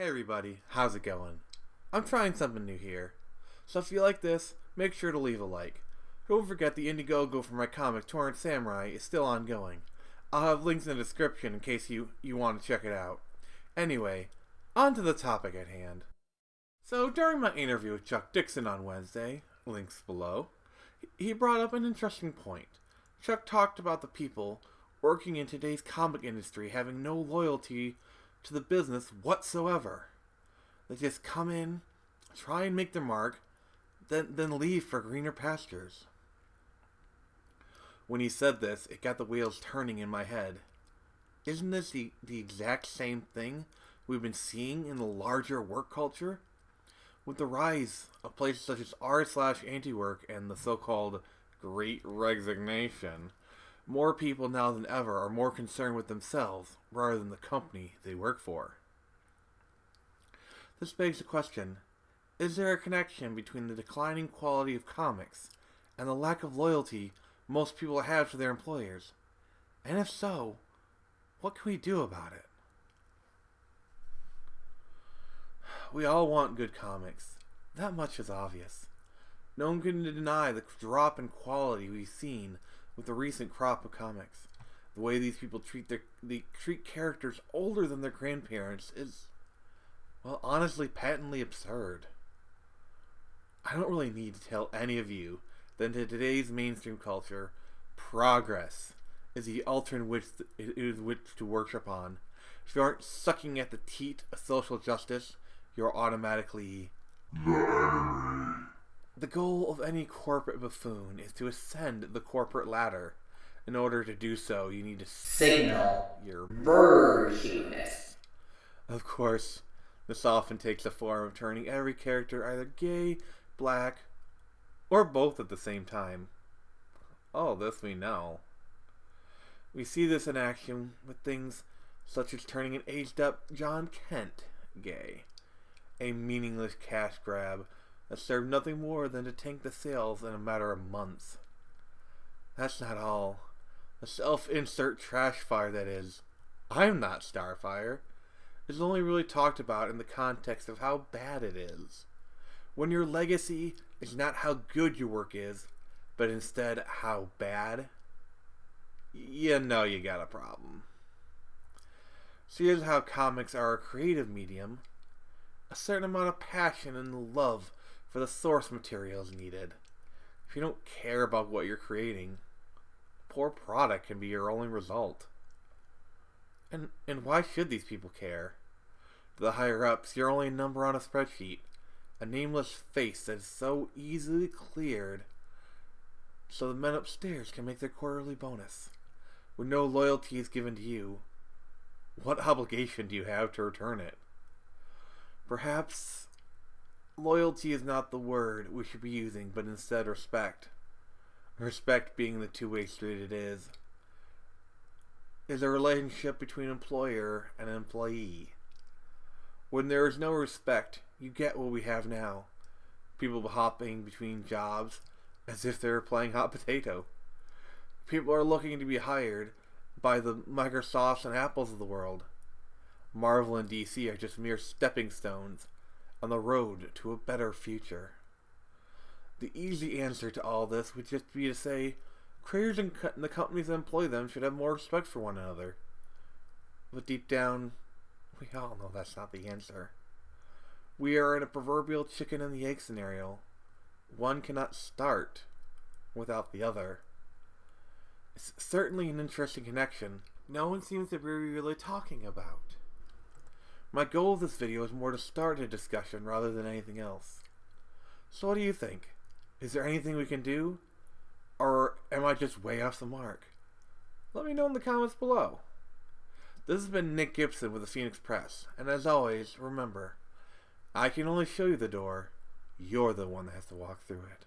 Hey everybody, how's it going? I'm trying something new here. So if you like this, make sure to leave a like. Don't forget the Indiegogo for my comic Torrent Samurai is still ongoing. I'll have links in the description in case you want to check it out. Anyway, on to the topic at hand. So during my interview with Chuck Dixon on Wednesday, links below, he brought up an interesting point. Chuck talked about the people working in today's comic industry having no loyalty to the business whatsoever. They just come in, try and make their mark, then leave for greener pastures. When he said this, it got the wheels turning in my head. Isn't this the exact same thing we've been seeing in the larger work culture? With the rise of places such as r/Antiwork and the so-called Great Resignation, more people now than ever are more concerned with themselves rather than the company they work for. This begs the question, is there a connection between the declining quality of comics and the lack of loyalty most people have to their employers? And if so, what can we do about it? We all want good comics. That much is obvious. No one can deny the drop in quality we've seen with the recent crop of comics. The way these people treat characters older than their grandparents is, well, honestly, patently absurd. I don't really need to tell any of you that in today's mainstream culture, progress is the altar in which to worship on. If you aren't sucking at the teat of social justice, you're automatically the enemy. The goal of any corporate buffoon is to ascend the corporate ladder. In order to do so, you need to signal your virtueness. Of course, this often takes the form of turning every character either gay, black, or both at the same time. Oh, this we know. We see this in action with things such as turning an aged-up John Kent gay. A meaningless cash grab that served nothing more than to tank the sales in a matter of months. That's not all. The self-insert trash fire that is, I'm not Starfire, is only really talked about in the context of how bad it is. When your legacy is not how good your work is, but instead how bad, you know you got a problem. So here's how comics are a creative medium. A certain amount of passion and love for the source material is needed. If you don't care about what you're creating, a poor product can be your only result. And why should these people care? To the higher ups, you're only a number on a spreadsheet, a nameless face that is so easily cleared so the men upstairs can make their quarterly bonus. When no loyalty is given to you, what obligation do you have to return it? Perhaps loyalty is not the word we should be using, but instead respect. Respect being the two-way street it is a relationship between employer and employee. When there is no respect, you get what we have now. People hopping between jobs as if they're playing hot potato. People are looking to be hired by the Microsofts and Apples of the world. Marvel and DC are just mere stepping stones on the road to a better future. The easy answer to all this would just be to say creators and the companies that employ them should have more respect for one another. But deep down, we all know that's not the answer. We are in a proverbial chicken and the egg scenario. One cannot start without the other. It's certainly an interesting connection no one seems to be really talking about. My goal of this video is more to start a discussion rather than anything else. So what do you think? Is there anything we can do? Or am I just way off the mark? Let me know in the comments below. This has been Nick Gibson with the Phoenix Press, and as always, remember, I can only show you the door, you're the one that has to walk through it.